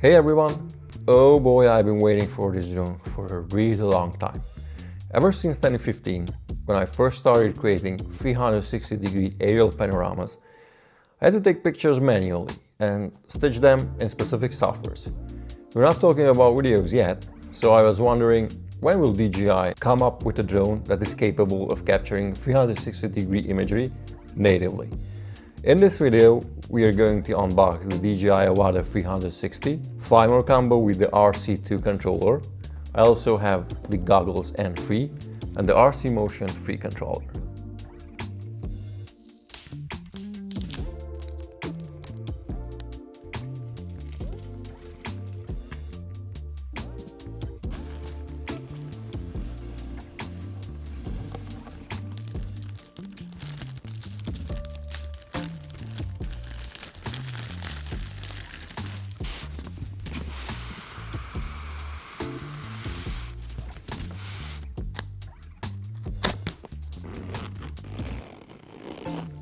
Hey everyone! Oh boy, I've been waiting for this drone for a really long time. Ever since 2015, when I first started creating 360-degree aerial panoramas, I had to take pictures manually and stitch them in specific softwares. We're not talking about videos yet, so I was wondering, when will DJI come up with a drone that is capable of capturing 360-degree imagery natively? In this video, we are going to unbox the DJI Avata 360 Fly More combo with the RC2 controller. I also have the goggles and free and the RC Motion free controller.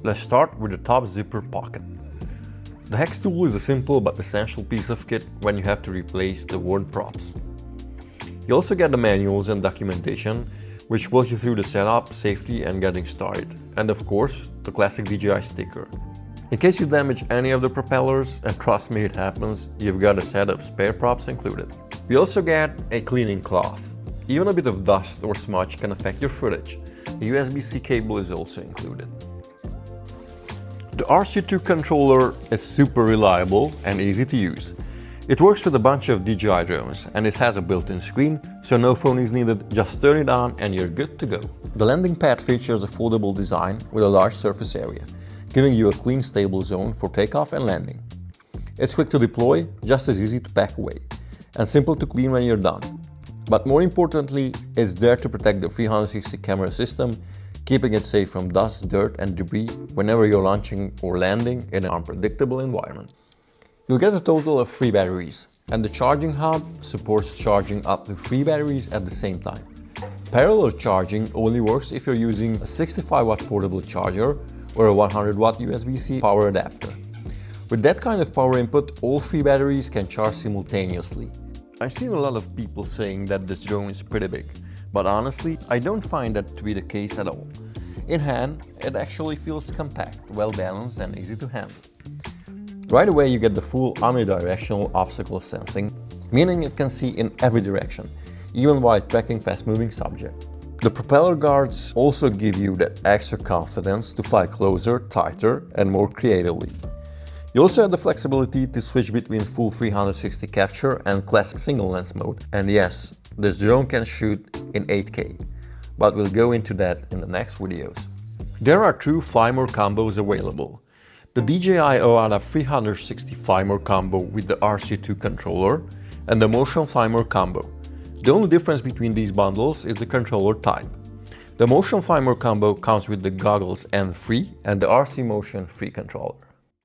Let's start with the top zipper pocket. The hex tool is a simple but essential piece of kit when you have to replace the worn props. You also get the manuals and documentation, which walk you through the setup, safety and getting started. And of course, the classic DJI sticker. In case you damage any of the propellers, and trust me it happens, you've got a set of spare props included. We also get a cleaning cloth. Even a bit of dust or smudge can affect your footage. A USB-C cable is also included. The RC2 controller is super reliable and easy to use. It works with a bunch of DJI drones and it has a built-in screen, so no phone is needed, just turn it on and you're good to go. The landing pad features a foldable design with a large surface area, giving you a clean, stable zone for takeoff and landing. It's quick to deploy, just as easy to pack away, and simple to clean when you're done. But more importantly, it's there to protect the 360 camera system, keeping it safe from dust, dirt and debris whenever you're launching or landing in an unpredictable environment. You'll get a total of 3 batteries, and the charging hub supports charging up to 3 batteries at the same time. Parallel charging only works if you're using a 65-watt portable charger or a 100-watt USB-C power adapter. With that kind of power input, all 3 batteries can charge simultaneously. I've seen a lot of people saying that this drone is pretty big, but honestly, I don't find that to be the case at all. In hand, it actually feels compact, well balanced and easy to handle. Right away you get the full omnidirectional obstacle sensing, meaning it can see in every direction, even while tracking fast-moving subjects. The propeller guards also give you that extra confidence to fly closer, tighter and more creatively. You also have the flexibility to switch between full 360 capture and classic single lens mode. And yes, this drone can shoot in 8K, but we'll go into that in the next videos. There are 2 Fly More combos available. The DJI Avata 360 Fly More combo with the RC2 controller and the Motion Fly More combo. The only difference between these bundles is the controller type. The Motion Fly More combo comes with the goggles and free and the RC Motion free controller.